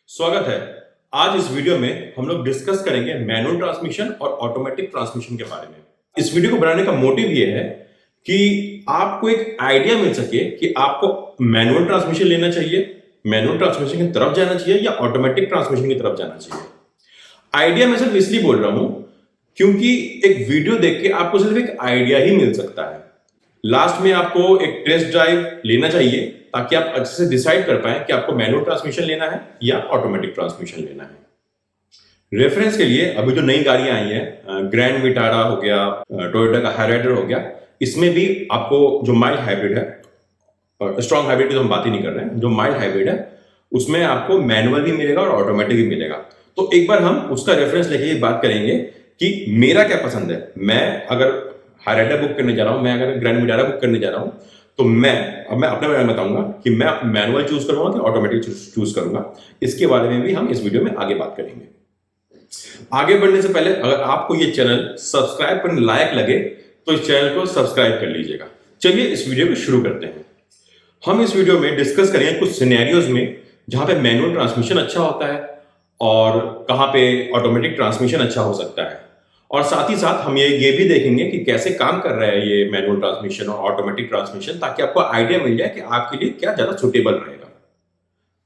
स्वागत है। आज इस वीडियो में हम लोग डिस्कस करेंगे मैनुअल ट्रांसमिशन और ऑटोमेटिक ट्रांसमिशन के बारे में। इस वीडियो को बनाने का मोटिव ये है कि आपको एक आइडिया मिल सके कि आपको मैनुअल ट्रांसमिशन लेना चाहिए, मैनुअल ट्रांसमिशन की तरफ जाना चाहिए या ऑटोमेटिक ट्रांसमिशन की तरफ जाना चाहिए। आइडिया मैं सिर्फ इसलिए बोल रहा हूं क्योंकि एक वीडियो देख के आपको सिर्फ एक आइडिया ही मिल सकता है। लास्ट में आपको एक टेस्ट ड्राइव लेना चाहिए ताकि आप अच्छे से डिसाइड कर पाएं कि आपको मैनुअल ट्रांसमिशन लेना है या ऑटोमेटिक ट्रांसमिशन लेना है। रेफरेंस के लिए अभी जो नई गाड़ियां आई हैं, ग्रैंड विटारा हो गया, टोयोटा का हाईराइडर हो गया, इसमें भी आपको जो माइल्ड हाइब्रिड है, स्ट्रॉन्ग हाइब्रिड की तो हम बात ही नहीं कर रहे हैं, जो माइल्ड हाइब्रिड है उसमें आपको मैनुअल भी मिलेगा और ऑटोमेटिक भी मिलेगा। तो एक बार हम उसका रेफरेंस लेके बात करेंगे कि मेरा क्या पसंद है। मैं अगर हाईराइडर बुक करने जा रहा हूं, मैं अगर ग्रैंड विटारा बुक करने जा रहा हूं, तो मैं अपने बारे में बताऊंगा कि मैं मैनुअल चूज करूंगा कि ऑटोमेटिक चूज करूंगा। इसके बारे में भी हम इस वीडियो में आगे बात करेंगे। आगे बढ़ने से पहले अगर आपको ये चैनल सब्सक्राइब करने लायक लगे तो इस चैनल को सब्सक्राइब कर लीजिएगा। चलिए इस वीडियो को शुरू करते हैं। हम इस वीडियो में डिस्कस करेंगे कुछ सिनेरियोज में जहां पे मैनुअल ट्रांसमिशन अच्छा होता है और कहां पे ऑटोमेटिक ट्रांसमिशन अच्छा हो सकता है, और साथ ही साथ हम ये भी देखेंगे कि कैसे काम कर रहा है ये मैनुअल ट्रांसमिशन और ऑटोमेटिक ट्रांसमिशन, ताकि आपको आइडिया मिल जाए कि आपके लिए क्या ज्यादा सुटेबल रहेगा।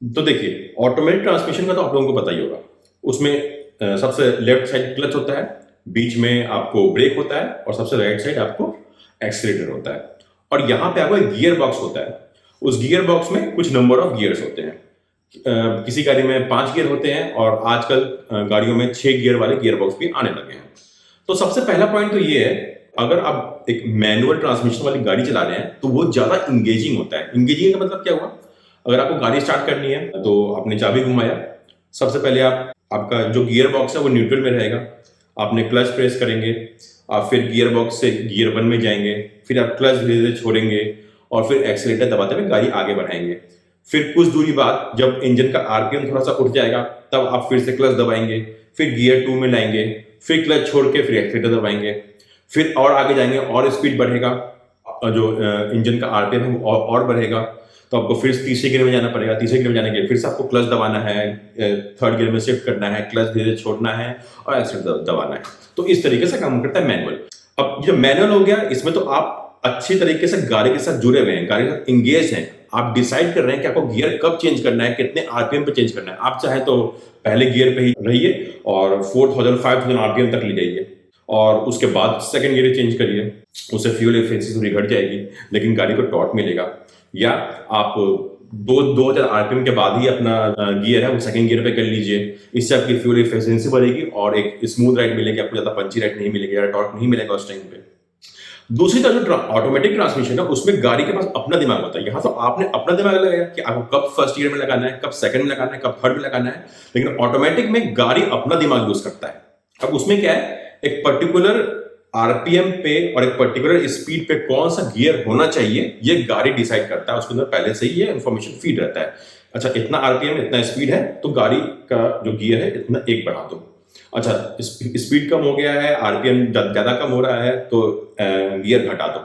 तो देखिए, ऑटोमेटिक ट्रांसमिशन का तो आप लोगों को पता ही होगा। उसमें सबसे लेफ्ट साइड क्लच होता है, बीच में आपको ब्रेक होता है और सबसे राइट साइड आपको एक्सीलरेटर होता है, और यहाँ पे आपको एक गियर बॉक्स होता है। उस गियर बॉक्स में कुछ नंबर ऑफ गियर्स होते हैं। किसी गाड़ी में 5 गियर होते हैं और आजकल गाड़ियों में 6 गियर वाले गियर बॉक्स भी आने लगे हैं। तो सबसे पहला पॉइंट तो ये है, अगर आप एक मैनुअल ट्रांसमिशन वाली गाड़ी चला रहे हैं तो वो ज्यादा इंगेजिंग होता है। इंगेजिंग का मतलब क्या हुआ? अगर आपको गाड़ी स्टार्ट करनी है तो आपने चाबी घुमाया, सबसे पहले आपका जो गियर बॉक्स है वो न्यूट्रल में रहेगा। आपने क्लच प्रेस करेंगे, आप फिर गियर बॉक्स से गियर 1 में जाएंगे, फिर आप क्लच धीरे धीरे छोड़ेंगे और फिर एक्सीलरेटर दबाते हुए गाड़ी आगे बढ़ाएंगे। फिर कुछ दूरी बाद जब इंजन का आरपीएम थोड़ा सा उठ जाएगा तब आप फिर से क्लच दबाएंगे, फिर गियर 2 में लाएंगे, फिर क्लच छोड़ के फिर एक्सीलरेटर दबाएंगे, फिर और आगे जाएंगे और स्पीड बढ़ेगा, जो इंजन का आरपीएम है वो और बढ़ेगा, तो आपको फिर तीसरे गियर में जाना पड़ेगा। तीसरे गियर में जाने के लिए फिर से आपको क्लच दबाना है, थर्ड गियर में शिफ्ट करना है, क्लच धीरे छोड़ना है और एक्सीलरेटर दबाना है। तो इस तरीके से काम करता है मैनुअल। अब जब मैनुअल हो गया, इसमें तो आप अच्छी तरीके से गाड़ी के साथ जुड़े हुए हैं, गाड़ी के साथ इंगेज हैं। आप डिसाइड कर रहे हैं कि आपको गियर कब चेंज करना है, कितने आरपीएम पे चेंज करना है। आप चाहे तो पहले गियर पे ही रहिए और 4000 5000 आरपीएम तक ले जाइए और उसके बाद सेकंड गियर चेंज करिए। उससे फ्यूल एफिशिएंसी थोड़ी घट जाएगी लेकिन गाड़ी को टॉर्क मिलेगा। या आप 2000 आरपीएम के बाद ही अपना गियर है वो सेकंड गियर पे कर लीजिए। इससे आपकी फ्यूल एफिशिएंसी बढ़ेगी और एक स्मूथ राइड मिलेगी, आपको ज्यादा पंची राइड नहीं मिलेगी, ज्यादा टॉर्क नहीं मिलेगा उस टाइम पे। दूसरी तरफ जो ऑटोमेटिक ट्रांसमिशन है उसमें गाड़ी के पास अपना दिमाग होता है। यहाँ तो आपने अपना दिमाग लगाया कि आपको कब फर्स्ट गियर में लगाना है, कब सेकंड में लगाना है, कब थर्ड में लगाना है, लेकिन ऑटोमेटिक में गाड़ी अपना दिमाग यूज करता है। अब उसमें क्या है, एक पर्टिकुलर आरपीएम पे और एक पर्टिकुलर स्पीड पे कौन सा गियर होना चाहिए ये गाड़ी डिसाइड करता है। उसके अंदर पहले से ही ये इंफॉर्मेशन फीड रहता है। अच्छा, इतना आरपीएम इतना स्पीड है तो गाड़ी का जो गियर है इतना एक बढ़ा दो। अच्छा, स्पीड कम हो गया है, आरपीएम ज्यादा कम हो रहा है तो गियर घटा दो।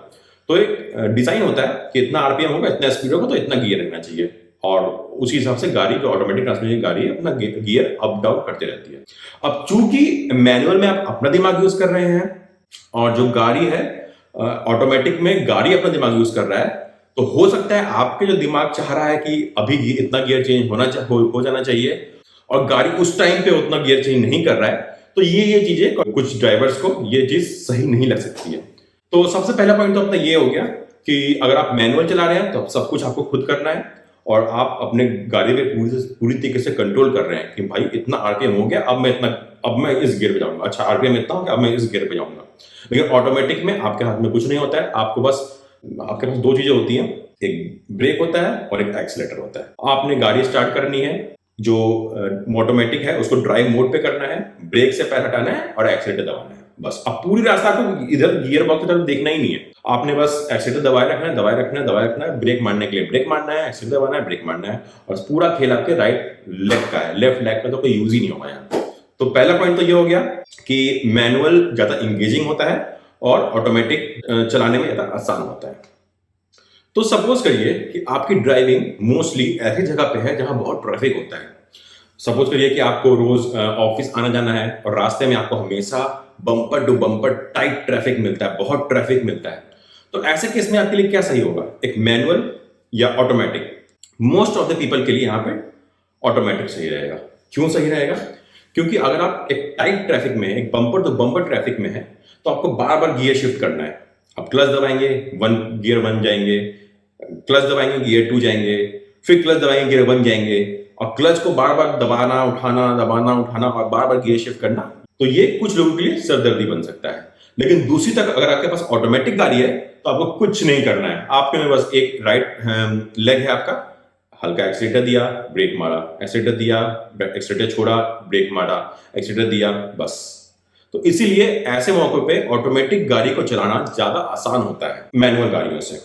तो एक डिजाइन होता है कि इतना आरपीएम होगा, इतना स्पीड होगा तो इतना गियर रहना चाहिए, और उसी हिसाब से गाड़ी जो ऑटोमेटिक ट्रांसमिशन गाड़ी है अपना गियर अप डाउन करती रहती है। अब चूंकि मैनुअल में आप अपना दिमाग यूज कर रहे हैं और जो गाड़ी है ऑटोमेटिक में गाड़ी अपना दिमाग यूज कर रहा है, तो हो सकता है आपके जो दिमाग चाह रहा है कि अभी इतना गियर चेंज हो जाना चाहिए और गाड़ी उस टाइम पे उतना गियर चेंज नहीं कर रहा है, तो ये चीजें कुछ ड्राइवर्स को ये चीज सही नहीं लग सकती है। तो सबसे पहला पॉइंट तो अपना ये हो गया कि अगर आप मैनुअल चला रहे हैं तो सब कुछ आपको खुद करना है और आप अपने गाड़ी पे पूरी तरीके से कंट्रोल कर रहे हैं कि भाई इतना आरपीएम हो गया, अब मैं इस गियर पे जाऊंगा। अच्छा, आरपीएम इतना हो गया, अब मैं इस गियर पे जाऊंगा। लेकिन ऑटोमेटिक में आपके हाथ में कुछ नहीं होता है, आपके पास 2 चीजें होती हैं, एक ब्रेक होता है और एक एक्सीलरेटर होता है। आपने गाड़ी स्टार्ट करनी है, जो ऑटोमेटिक है उसको ड्राइव मोड पे करना है, ब्रेक से पैर हटाना है और एक्सीलरेटर दबाना है, बस। अब पूरी रास्ता आपको इधर गियर बॉक्स की तरफ देखना ही नहीं है, आपने बस एक्सीलरेटर दबाए रखना है, ब्रेक मारने के लिए ब्रेक मारना है, एक्सीलरेटर दबाना है, ब्रेक मारना है, और पूरा खेल आपके राइट लेग का है। लेफ्ट लेग का तो कोई यूज ही नहीं होगा यहाँ। तो पहला पॉइंट तो ये हो गया कि मैनुअल ज्यादा इंगेजिंग होता है और ऑटोमेटिक चलाने में ज्यादा आसान होता है। तो सपोज करिए कि आपकी ड्राइविंग मोस्टली ऐसी जगह पे है जहां बहुत ट्रैफिक होता है। सपोज करिए कि आपको रोज ऑफिस आना जाना है और रास्ते में आपको हमेशा bumper to bumper tight traffic मिलता है, बहुत ट्रैफिक मिलता है। तो ऐसे केस में आपके लिए क्या सही होगा, एक मैनुअल या automatic? Most of the people के लिए यहाँ पे ऑटोमेटिक सही रहेगा। क्यों सही रहेगा? क्योंकि अगर आप एक टाइट ट्रैफिक में, एक बम्पर टू बम्पर ट्रैफिक में है, तो आपको बार बार गियर शिफ्ट करना है। आप क्लच दबाएंगे, गियर 1 जाएंगे, क्लच दबाएंगे गियर 2 जाएंगे, फिर क्लच दबाएंगे गियर 1 जाएंगे, और क्लच को बार बार दबाना उठाना और बार बार गियर शिफ्ट करना, तो ये कुछ लोगों के लिए सरदर्दी बन सकता है। लेकिन दूसरी तरफ अगर आपके पास ऑटोमेटिक गाड़ी है तो आपको कुछ नहीं करना है। आपके में बस एक राइट लेग है आपका, हल्का एक्सीलेटर दिया, ब्रेक मारा, एक्सीलेटर दिया, एक्सीलेटर छोड़ा, ब्रेक मारा, एक्सीलेटर दिया, बस। तो इसीलिए ऐसे मौकों पे ऑटोमेटिक गाड़ी को चलाना ज्यादा आसान होता है मैनुअल गाड़ियों से।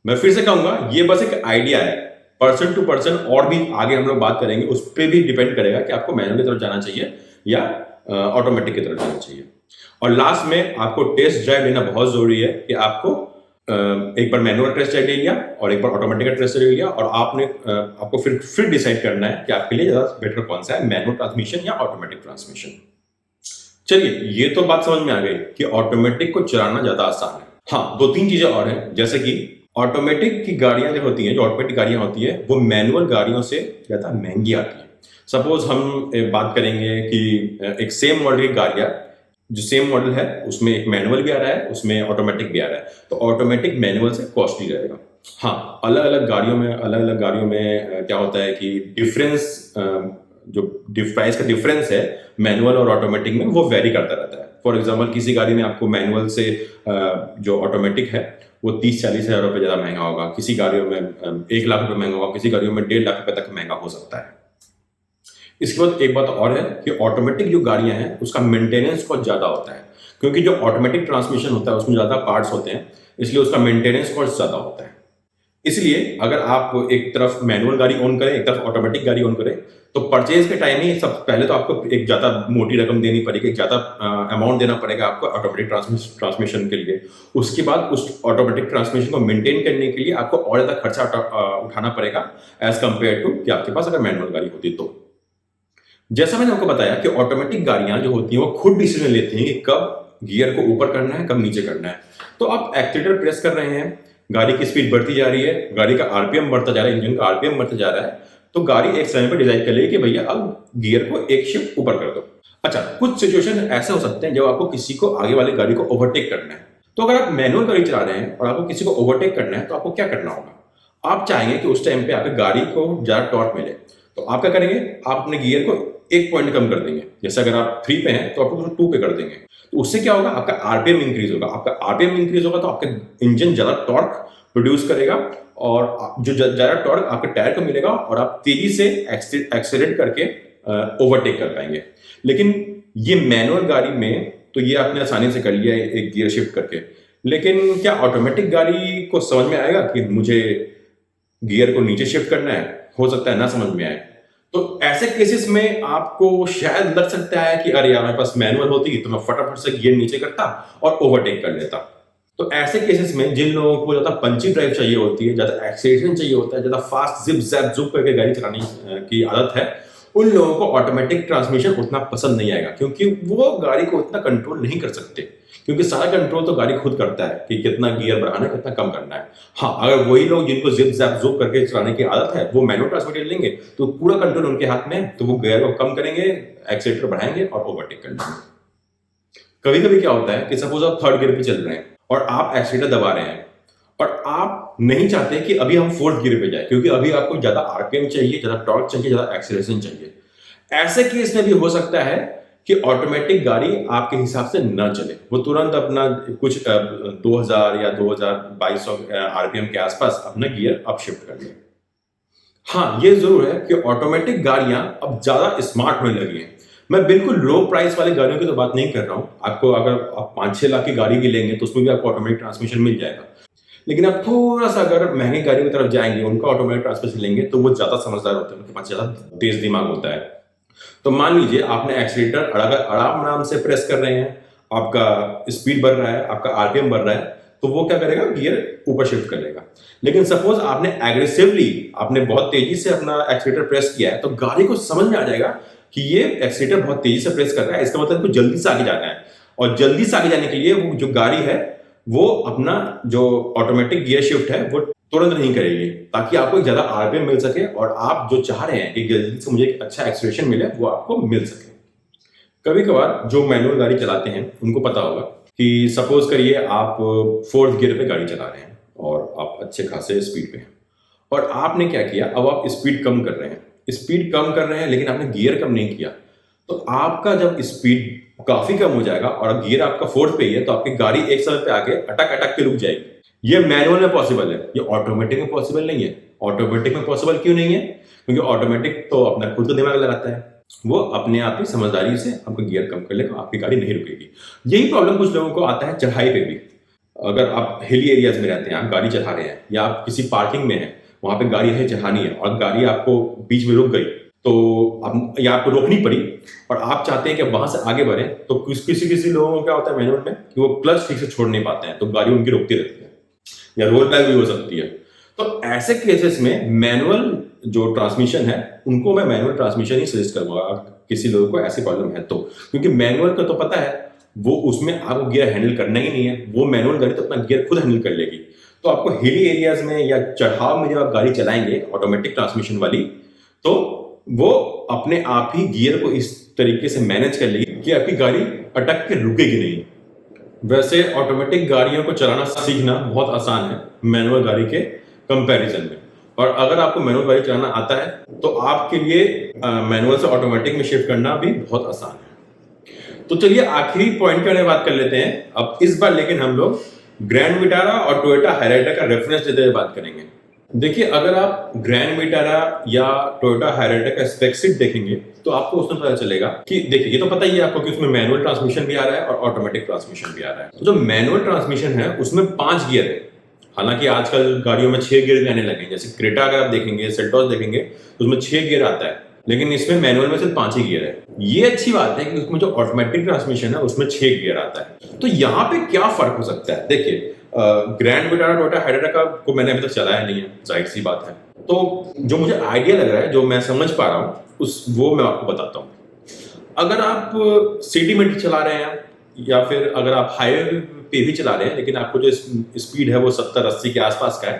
मैं फिर से कहूंगा, ये बस एक आइडिया है, पर्सन टू पर्सन और भी आगे हम लोग बात करेंगे, उस पर भी डिपेंड करेगा कि आपको मैनुअल की तरफ जाना चाहिए या ऑटोमेटिक की तरफ जाना चाहिए। और लास्ट में आपको टेस्ट ड्राइव लेना बहुत जरूरी है कि आपको एक बार मैनुअल टेस्ट ड्राइव ले लिया और एक बार ऑटोमेटिक का टेस्ट ड्राइव ले लिया, और आपको फिर डिसाइड करना है कि आपके लिए ज्यादा बेटर कौन सा है, मैनुअल ट्रांसमिशन या ऑटोमेटिक ट्रांसमिशन। चलिए, ये तो बात समझ में आ गई कि ऑटोमेटिक को चलाना ज्यादा आसान है। हाँ, 2-3 चीजें और हैं, जैसे कि ऑटोमेटिक की गाड़ियां जो होती हैं, जो ऑटोमेटिक गाड़ियां होती हैं, वो मैनुअल गाड़ियों से ज्यादा महंगी आती है। सपोज हम बात करेंगे कि एक सेम मॉडल की गाड़ियां, जो सेम मॉडल है उसमें एक मैनुअल भी आ रहा है, उसमें ऑटोमेटिक भी आ रहा है, तो ऑटोमेटिक मैनुअल से कॉस्टली रहेगा। हाँ, अलग अलग गाड़ियों में क्या होता है कि डिफरेंस, जो प्राइस का डिफरेंस है मैनुअल और ऑटोमेटिक में, वो वेरी करता रहता है। फॉर एग्जांपल, किसी गाड़ी में आपको मैनुअल से जो ऑटोमेटिक है वो 30-40 हज़ार रुपये ज़्यादा महंगा होगा, किसी गाड़ियों में 1 लाख रुपये महंगा होगा, किसी गाड़ियों में 1.5 लाख रुपये तक महंगा हो सकता है। इसके बाद एक बात और है कि ऑटोमेटिक जो गाड़ियां हैं उसका मेंटेनेंस कॉस्ट ज़्यादा होता है, क्योंकि जो ऑटोमेटिक ट्रांसमिशन होता है उसमें ज़्यादा पार्ट्स होते हैं, इसलिए उसका मेंटेनेंस कॉस्ट ज़्यादा होता है। इसलिए अगर आप एक तरफ मैनुअल गाड़ी ओन करें, एक तरफ ऑटोमेटिक गाड़ी ओन करें, तो परचेज के टाइम ही सब पहले तो आपको एक ज़्यादा मोटी रकम देनी पड़ेगी, एक ज़्यादा अमाउंट देना पड़ेगा आपको ऑटोमेटिक ट्रांसमिशन के लिए। उसके बाद उस ऑटोमेटिक ट्रांसमिशन को मेंटेन करने के लिए आपको और ज़्यादा खर्चा उठाना पड़ेगा एज कम्पेयर टू कि आपके पास अगर मैनुअल गाड़ी होती तो। जैसा मैंने आपको बताया कि ऑटोमेटिक गाड़ियां जो होती हैं वो खुद डिसीजन लेती हैं कि कब गियर को ऊपर करना है, कब नीचे करना है। तो आप एक्सीलेटर प्रेस कर रहे हैं, गाड़ी की स्पीड बढ़ती जा रही है, गाड़ी का आरपीएम बढ़ता जा रहा है, इंजन का आरपीएम बढ़ता जा रहा है, तो गाड़ी एक समय पर डिसाइड कर लेगी कि भैया अब गियर को एक शिफ्ट ऊपर कर दो। अच्छा, कुछ सिचुएशन ऐसे हो सकते हैं जब आपको किसी को, आगे वाली गाड़ी को ओवरटेक करना है। तो अगर आप मैनुअल गाड़ी चला रहे हैं और आपको किसी को ओवरटेक करना है तो आपको क्या करना होगा? आप चाहेंगे कि उस टाइम पे आपकी गाड़ी को ज्यादा टॉर्क मिले, तो आप क्या करेंगे? आप अपने गियर को 1 पॉइंट कम कर देंगे। जैसे अगर आप 3 पे हैं तो आप उसको 2 पे कर देंगे। तो उससे क्या होगा? आपका आरपीएम इंक्रीज होगा। आपका आरपीएम इंक्रीज होगा तो आपका इंजन ज्यादा टॉर्क प्रोड्यूस करेगा, और जो ज्यादा टॉर्क आपके टायर को मिलेगा और आप तेजी से एक्सेलरेट करके ओवरटेक कर पाएंगे। लेकिन ये मैनुअल गाड़ी में तो ये आपने आसानी से कर लिया एक गियर शिफ्ट करके, लेकिन क्या ऑटोमेटिक गाड़ी को समझ में आएगा कि मुझे गियर को नीचे शिफ्ट करना है? हो सकता है ना समझ में आए। तो ऐसे केसेस में आपको शायद लग सकता है कि अरे यार, मेरे पास मैनुअल होती तो मैं फटाफट से गियर नीचे करता और ओवरटेक कर लेता। तो ऐसे केसेस में जिन लोगों को ज्यादा पंची ड्राइव चाहिए होती है, ज्यादा एक्सीलरेशन चाहिए होता है, ज्यादा फास्ट जिप जैप जुप करके गाड़ी चलाने की आदत है, उन लोगों को ऑटोमेटिक ट्रांसमिशन उतना पसंद नहीं आएगा, क्योंकि वो गाड़ी को उतना कंट्रोल नहीं कर सकते, क्योंकि सारा कंट्रोल तो गाड़ी खुद करता है कि कितना गियर बढ़ाना है, कितना कम करना है। हाँ, अगर वही लोग जिनको जिप जैप जुप करके चलाने की आदत है वो मैनुअल ट्रांसमिशन लेंगे तो पूरा कंट्रोल उनके हाथ में है, तो वो गियर को कम करेंगे, एक्सीलेटर बढ़ाएंगे और ओवरटेक कर लेंगे। कभी कभी क्या होता है कि सपोज आप 3rd गियर पे चल रहे हैं और आप एक्सीलेटर दबा रहे हैं और आप नहीं चाहते कि अभी हम 4th गियर पे जाए, क्योंकि अभी आपको ज्यादा आरपीएम चाहिए, ज्यादा टॉर्क चाहिए, ज्यादा एक्सीलरेशन चाहिए। ऐसे केस में भी हो सकता है कि ऑटोमेटिक गाड़ी आपके हिसाब से न चले, वो तुरंत अपना कुछ 2000 या 2200 आरपीएम के आसपास अपना गियर अप शिफ्ट कर ले। हाँ, ये जरूर है कि ऑटोमेटिक गाड़ियां अब ज्यादा स्मार्ट होने लगी हैं। मैं बिल्कुल लो प्राइस वाली गाड़ियों की तो बात नहीं कर रहा हूं। आपको अगर आप 5-6 लाख की गाड़ी भी लेंगे तो उसमें भी आपको ऑटोमेटिक ट्रांसमिशन मिल जाएगा। लेकिन आप थोड़ा सा अगर महंगी गाड़ियों की तरफ जाएंगे, उनका ऑटोमेटिक ट्रांसमिशन लेंगे, तो वो ज्यादा समझदार होते हैं, उनके पास ज्यादा तेज दिमाग होता है। तो मान लीजिए आपने एक्सीलेटर आराम आराम से प्रेस कर रहे हैं, आपका स्पीड बढ़ रहा है, आपका आरपीएम बढ़ रहा है, तो वो क्या करेगा, गियर ऊपर शिफ्ट करेगा। लेकिन सपोज आपने एग्रेसिवली, आपने बहुत तेजी से अपना एक्सीलेटर प्रेस किया है, तो गाड़ी को समझ में आ जाएगा कि ये एक्सीलेटर बहुत तेजी से प्रेस कर रहा है, इसका मतलब कुछ जल्दी से आगे जाना है। और जल्दी से आगे जाने के लिए वो जो गाड़ी है वो अपना जो ऑटोमेटिक गियर शिफ्ट है वो तुरंत नहीं करेगी, ताकि आपको एक ज्यादा आरपीएम मिल सके और आप जो चाह रहे हैं कि जल्दी से मुझे एक अच्छा एक्सीलरेशन मिले वो आपको मिल सके। कभी कभार जो मैनुअल गाड़ी चलाते हैं उनको पता होगा कि सपोज करिए आप फोर्थ गियर पे गाड़ी चला रहे हैं और आप अच्छे खासे स्पीड पे हैं, और आपने क्या किया, अब आप स्पीड कम कर रहे हैं, स्पीड कम कर रहे हैं लेकिन आपने गियर कम नहीं किया, तो आपका जब स्पीड काफी कम हो जाएगा और गियर आपका फोर्थ पे ही है, तो आपकी गाड़ी एक समय पे आके अटक अटक के रुक जाएगी। ये मैनुअल में पॉसिबल है, ये ऑटोमेटिक में पॉसिबल नहीं है। ऑटोमेटिक में पॉसिबल क्यों नहीं है? क्योंकि ऑटोमेटिक तो अपना खुद का दिमाग लगाता है, वो अपने आप ही समझदारी से आपको गियर कम कर लेगा, आपकी गाड़ी नहीं रुकेगी। यही प्रॉब्लम कुछ लोगों को आता है चढ़ाई पे भी। अगर आप हिली एरियाज में रहते हैं, आप गाड़ी चढ़ा रहे हैं या आप किसी पार्किंग में हैं, वहां पे गाड़ी है चढ़ानी है और गाड़ी आपको बीच में रुक गई, तो आप या आपको रोकनी पड़ी और आप चाहते हैं कि वहां से आगे बढ़े, तो किसी लोगों को क्या होता है मैनुअल में कि वो क्लच ठीक से छोड़ नहीं पाते हैं, तो गाड़ी उनकी रुकती रहती है या रोल बैक भी हो सकती है। तो ऐसे केसेस में मैनुअल जो ट्रांसमिशन है उनको मैं मैनुअल ट्रांसमिशन ही सजेस्ट करूंगा किसी लोगों को ऐसी प्रॉब्लम है तो, क्योंकि मैनुअल का तो पता है वो उसमें आपको गियर हैंडल करना ही नहीं है, वो मैनुअल गाड़ी तो अपना गियर खुद हैंडल कर लेगी। तो आपको हिली एरियाज में या चढ़ाव में जब आप गाड़ी चलाएंगे ऑटोमेटिक ट्रांसमिशन वाली, तो वो अपने आप ही गियर को इस तरीके से मैनेज कर लेगी कि आपकी गाड़ी अटक के रुकेगी नहीं। वैसे ऑटोमेटिक गाड़ियों को चलाना सीखना बहुत आसान है मैनुअल गाड़ी के कंपैरिजन में, और अगर आपको मैनुअल गाड़ी चलाना आता है तो आपके लिए मैनुअल से ऑटोमेटिक में शिफ्ट करना भी बहुत आसान है। तो चलिए आखिरी पॉइंट के बारे में बात कर लेते हैं अब इस बार, लेकिन हम लोग ग्रैंड विटारा और टोयोटा हायराइडर का रेफरेंस देते हुए बात करेंगे। देखिए, अगर आप ग्रैंड विटारा या टोयोटा हायराइडर का स्पेक शीट देखेंगे तो आपको उसमें पता चलेगा कि देखिए, ये तो पता ही है आपको कि उसमें मैनुअल ट्रांसमिशन भी आ रहा है और ऑटोमेटिक ट्रांसमिशन भी आ रहा है। तो जो मैनुअल ट्रांसमिशन है उसमें 5 गियर है, हालांकि आजकल गाड़ियों में 6 गियर भी आने लगे हैं, जैसे क्रेटा अगर आप देखेंगे, सेल्टोस देखेंगे तो उसमें 6 गियर आता है, लेकिन इसमें मैनुअल में सिर्फ 5 ही गियर है। ये अच्छी बात है कि उसमें जो ऑटोमेटिक ट्रांसमिशन है उसमें 6 गियर आता है। तो यहाँ पे क्या फर्क हो सकता है? देखिए, ग्रैंड विटारा टोयोटा हायराइडर का को मैंने अभी तक चलाया नहीं है, जाहिर सी बात है, तो जो मुझे आइडिया लग रहा है, जो मैं समझ पा रहा हूँ वो मैं आपको बताता हूँ। अगर आप सिटी में चला रहे हैं या फिर अगर आप हाईवे पे भी चला रहे हैं, लेकिन आपको जो स्पीड है वो 70-80 के आसपास का है,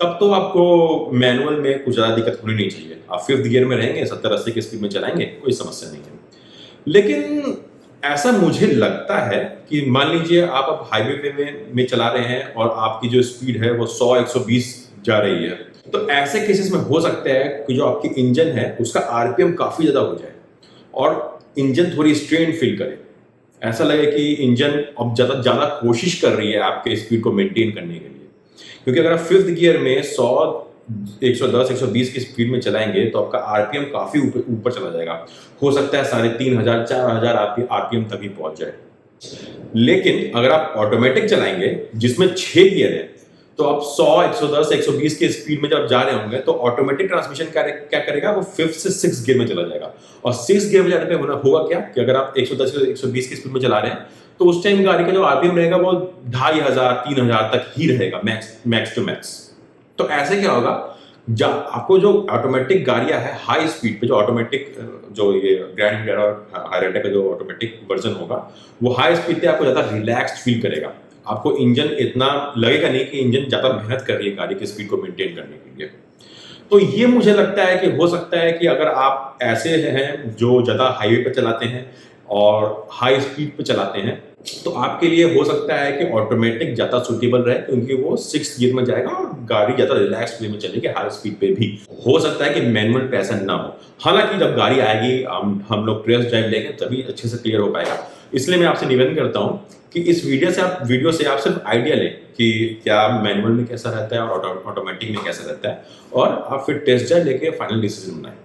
तब तो आपको मैनुअल में कुछ ज़्यादा दिक्कत होनी नहीं चाहिए। आप 5th गियर में रहेंगे, 70-80 की स्पीड में चलाएंगे, कोई समस्या नहीं है। लेकिन ऐसा मुझे लगता है कि मान लीजिए आप अब हाईवे में चला रहे हैं और आपकी जो स्पीड है वो 100-120 जा रही है, तो ऐसे केसेस में हो सकता है कि जो आपकी इंजन है उसका आरपीएम काफ़ी ज़्यादा हो जाए और इंजन थोड़ी स्ट्रेन फील करे, ऐसा लगे कि इंजन अब ज़्यादा कोशिश कर रही है आपके स्पीड को मेंटेन करने के लिए। क्योंकि अगर आप 5th गियर में 100, 110, 120 की स्पीड में चलाएंगे तो आपका आरपीएम काफी ऊपर चला जाएगा, हो सकता है 3500, 4000 आरपीएम तक ही पहुंच जाए। लेकिन अगर आप ऑटोमेटिक चलाएंगे जिसमें 6 गियर है, तो आप 100, 110, 120 की स्पीड में जब जा रहे होंगे तो ऑटोमेटिक ट्रांसमिशन क्या करेगा, वो 5th से 6th गियर में चला जाएगा। और 6th गियर में जाने पे होगा क्या कि अगर आप 110 से 120 की स्पीड में चला रहे हैं तो उस टाइम गाड़ी का जो आरपीएम रहेगा वो 2500, 3000 तक ही रहेगा, मैक्स टू मैक्स। तो ऐसे क्या होगा, आपको जो ऑटोमेटिक गाड़ियां है हाई स्पीड पे, जो ऑटोमेटिक जो ये ग्रैंड विटारा और हायराइडर का जो ऑटोमेटिक वर्जन होगा, वो हाई स्पीड पे आपको ज्यादा रिलैक्स्ड फील करेगा। आपको इंजन इतना लगेगा नहीं कि इंजन ज्यादा मेहनत कर रही है गाड़ी की स्पीड को मेंटेन करने के लिए। तो ये मुझे लगता है कि हो सकता है कि अगर आप ऐसे हैं जो ज्यादा हाईवे पे चलाते हैं और हाई स्पीड पे चलाते हैं, तो आपके लिए हो सकता है कि ऑटोमेटिक ज्यादा सुटेबल रहे, क्योंकि वो 6th गियर में जाएगा और गाड़ी ज्यादा रिलैक्स वे में चलेगी। हाई स्पीड पे भी हो सकता है कि मैनुअल पे ऐसा ना हो, हालांकि जब गाड़ी आएगी हम लोग टेस्ट ड्राइव लेंगे तभी अच्छे से क्लियर हो पाएगा। इसलिए मैं आपसे निवेदन करता हूँ कि इस वीडियो से आप सिर्फ आइडिया लें कि क्या मैनुअल में कैसा रहता है और ऑटोमेटिक में कैसा रहता है, और आप फिर टेस्ट ड्राइव लेके फाइनल डिसीजन बनाएं।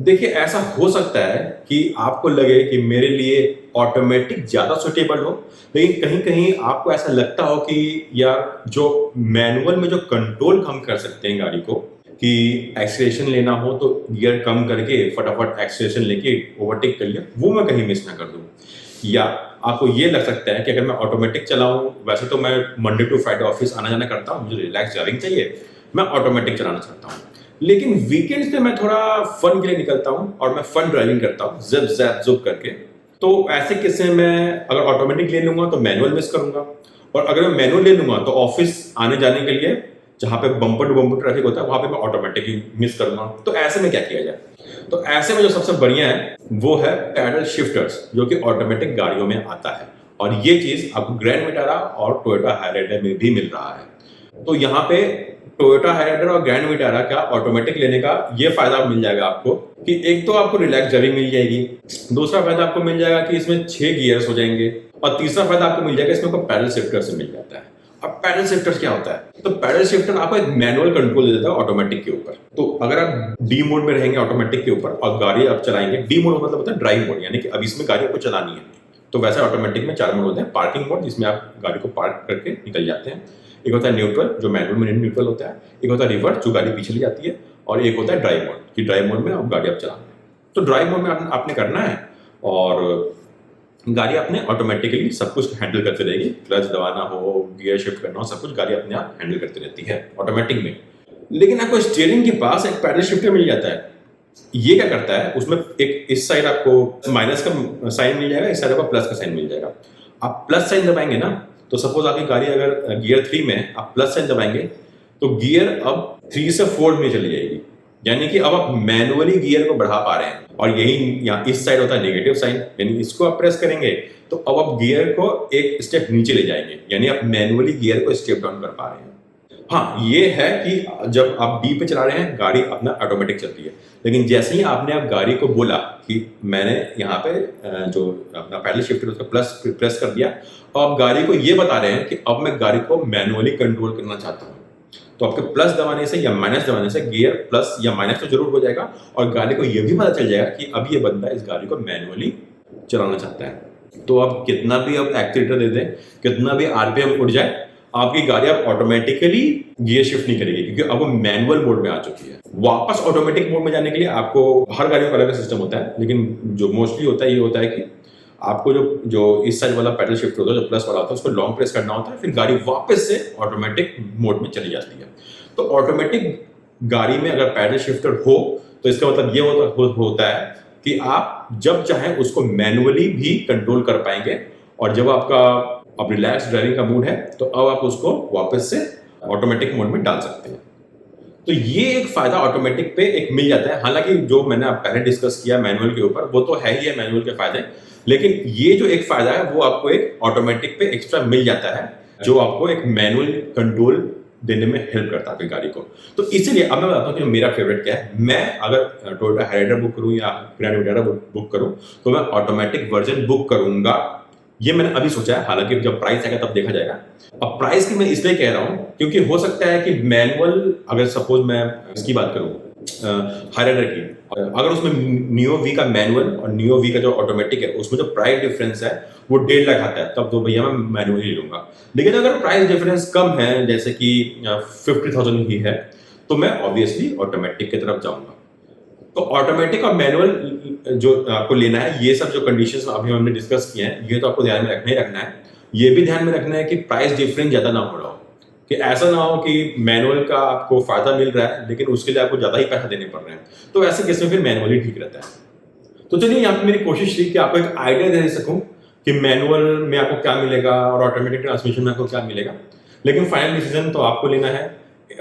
देखिए, ऐसा हो सकता है कि आपको लगे कि मेरे लिए ऑटोमेटिक ज्यादा सुटेबल हो, लेकिन कहीं कहीं आपको ऐसा लगता हो कि यार जो मैनुअल में जो कंट्रोल हम कर सकते हैं गाड़ी को, कि एक्सीलरेशन लेना हो तो गियर कम करके फटाफट एक्सीलरेशन लेके ओवरटेक कर लिया, वो मैं कहीं मिस ना कर दूं। या आपको ये लग सकता है कि अगर मैं ऑटोमेटिक चलाऊं, वैसे तो मैं मंडे टू फ्राइडे ऑफिस आना जाना करता हूं, मुझे रिलैक्स ड्राइविंग चाहिए, मैं ऑटोमेटिक चलाना चाहता हूं, लेकिन वीकेंड्स पे मैं थोड़ा फन के लिए निकलता हूं और मैं फन ड्राइविंग करता हूं जिप जैप जुप करके। तो ऐसे किस्से में अगर ऑटोमेटिक ले लूंगा तो मैनुअल मिस करूंगा, और अगर मैं मैनुअल ले लूंगा तो ऑफिस आने जाने के लिए जहां पे बम्पर टू बम्पर ट्रैफिक होता है वहां पे मैं ऑटोमेटिक ही मिस करूंगा। तो ऐसे में क्या किया जाए? तो ऐसे में जो सबसे बढ़िया है वो है पैडल शिफ्टर्स, जो कि ऑटोमेटिक गाड़ियों में आता है, और ये चीज आपको ग्रैंड विटारा और टोयोटा हाइराइडर में भी मिल रहा है। तो यहाँ पे टोयोटा हाइराइडर और ग्रैंड विटारा का ऑटोमेटिक लेने का ये फायदा मिल जाएगा आपको कि एक तो आपको रिलैक्स ड्राइविंग मिल जाएगी, दूसरा फायदा आपको मिल जाएगा कि इसमें 6 गियर्स हो जाएंगे, और तीसरा फायदा आपको मिल जाएगा इसमें आपको पैडल शिफ्टर से मिल जाता है। अब पैडल शिफ्टर क्या होता है? तो पैडल शिफ्टर आपको एक मैनुअल कंट्रोल दे देता है ऑटोमेटिक के ऊपर। तो अगर आप डी मोड में रहेंगे ऑटोमेटिक के ऊपर और गाड़ी आप चलाएंगे, डी मोड मतलब होता है ड्राइव मोड, यानी कि अब इसमें गाड़ी आपको चलानी है। तो वैसे ऑटोमेटिक में 4 मोड होते हैं। पार्किंग मोड, जिसमें आप गाड़ी को पार्क करके निकल जाते हैं, एक होता है न्यूट्रल, जो मैनुअल में न्यूट्रल होता है, एक होता है रिवर्स, जो गाड़ी पीछे ले जाती है, और एक होता है ड्राइव मोड, कि ड्राइव मोड में आप गाड़ी आप चलाना है। तो ड्राइव मोड में आपने करना है और गाड़ी अपने ऑटोमेटिकली सब कुछ हैंडल करती रहेगी, क्लच दबाना हो, गियर शिफ्ट करना हो, सब कुछ गाड़ी अपने आप हैंडल करती रहती है ऑटोमेटिक में। लेकिन आपको स्टीयरिंग के पास एक पैडल शिफ्टर मिल जाता है। ये क्या करता है, उसमें एक इस साइड आपको माइनस का साइन मिल जाएगा, इस साइड आपको प्लस का साइन मिल जाएगा। आप प्लस साइन दबाएंगे ना, तो सपोज आपकी गाड़ी अगर गियर 3 में है, आप प्लस साइन दबाएंगे तो गियर अब 3 से 4 में चली जाएगी, यानी कि अब आप मैनुअली गियर को बढ़ा पा रहे हैं। और यही यहाँ इस साइड होता है नेगेटिव साइन, यानी इसको आप प्रेस करेंगे तो अब आप गियर को एक स्टेप नीचे ले जाएंगे, यानी आप मैनुअली गियर को स्टेप डाउन कर पा रहे हैं। हाँ, ये है कि जब आप डी पे चला रहे हैं गाड़ी अपना ऑटोमेटिक चलती है, लेकिन जैसे ही आपने आप गाड़ी को बोला कि मैंने यहाँ पे जो अपना पैडल शिफ्टर उसका प्रेस कर दिया, और आप गाड़ी को ये बता रहे हैं कि अब मैं गाड़ी को मैनुअली कंट्रोल करना चाहता हूँ, तो आपके प्लस दबाने से या माइनस दबाने से गियर प्लस या माइनस तो जरूर हो जाएगा, और गाड़ी को यह भी पता चल जाएगा कि अब ये बंदा इस गाड़ी को मैनुअली चलाना चाहता है। तो आप कितना भी आप एक्सीलेटर दे दें, कितना भी आरपीएम उड़ जाए, आपकी गाड़ी अब ऑटोमेटिकली गियर शिफ्ट नहीं करेगी, क्योंकि अब वो मैनुअल मोड में आ चुकी है। वापस ऑटोमेटिक मोड में जाने के लिए आपको हर गाड़ियों का अलग सिस्टम होता है, लेकिन जो मोस्टली होता है ये होता है कि आपको जो इस साइड वाला पैडल शिफ्ट होता है, जो प्लस वाला होता है, उसको लॉन्ग प्रेस करना होता है, फिर गाड़ी वापस से ऑटोमेटिक मोड में चली जाती है। तो ऑटोमेटिक गाड़ी में अगर पैडल शिफ्टर हो तो इसका मतलब ये होता है कि आप जब चाहें उसको मैनुअली भी कंट्रोल कर पाएंगे, और जब आपका अब रिलैक्स ड्राइविंग का मूड है तो अब आप उसको वापस से ऑटोमेटिक मोड में डाल सकते हैं। तो ये एक फायदा ऑटोमेटिक पे एक मिल जाता है। हालांकि जो मैंने पहले डिस्कस किया मैनुअल के ऊपर, वो तो है ही है मैनुअल के फायदे, लेकिन ये जो एक फायदा है वो आपको एक ऑटोमेटिक पे एक्स्ट्रा मिल जाता है, जो आपको एक मैनुअल कंट्रोल देने में हेल्प करता है आपकी गाड़ी को। तो इसीलिए अब मैं बताता हूँ कि मेरा फेवरेट क्या है। मैं अगर टोयोटा हाइराइडर बुक करूँ या ग्रैंड विटारा बुक करूँ तो मैं ऑटोमेटिक वर्जन बुक करूंगा। ये मैंने अभी सोचा है, हालांकि जब प्राइस आएगा तब देखा जाएगा। अब प्राइस की मैं इसलिए कह रहा हूं क्योंकि हो सकता है कि मैनुअल, अगर सपोज मैं इसकी बात करूं हाइराइडर की, अगर उसमें नियो वी का मैनुअल और नियो वी का जो ऑटोमेटिक है उसमें जो प्राइस डिफरेंस है वो 1.5 लाख आता है, तब तो भैया मैं मैनुअल ही लूंगा। लेकिन अगर प्राइस डिफरेंस कम है, जैसे कि 50,000 ही है, तो मैं ऑब्वियसली ऑटोमेटिक की तरफ जाऊंगा। तो ऑटोमेटिक और मैनुअल जो आपको लेना है, ये सब जो कंडीशंस अभी हमने डिस्कस किए हैं, ये तो आपको ध्यान में रखना ही रखना है। ये भी ध्यान में रखना है कि प्राइस डिफरेंस ज्यादा ना हो रहा हो, कि ऐसा ना हो कि मैनुअल का आपको फायदा मिल रहा है लेकिन उसके लिए आपको ज्यादा ही पैसा देने पड़ रहे हैं, तो ऐसे केस में फिर मैनुअल ही ठीक रहता है। तो चलिए, यहाँ पे मेरी कोशिश थी कि आपको एक आइडिया दे सकूं कि मैनुअल में आपको क्या मिलेगा और ऑटोमेटिक ट्रांसमिशन में आपको क्या मिलेगा, लेकिन फाइनल डिसीजन तो आपको लेना है।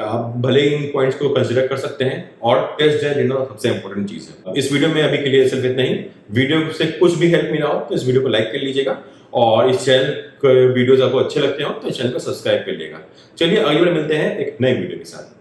आप भले इन पॉइंट्स को कंसीडर कर सकते हैं, और टेस्ट ड्राइव लेना सबसे इंपॉर्टेंट चीज है। इस वीडियो में अभी के लिए सिर्फ इतना ही। वीडियो से कुछ भी हेल्प मिला हो तो इस वीडियो को लाइक कर लीजिएगा, और इस चैनल के वीडियोस आपको अच्छे लगते हो तो इस चैनल को सब्सक्राइब कर लीजिएगा। चलिए, अगली बार मिलते हैं एक नए वीडियो के साथ।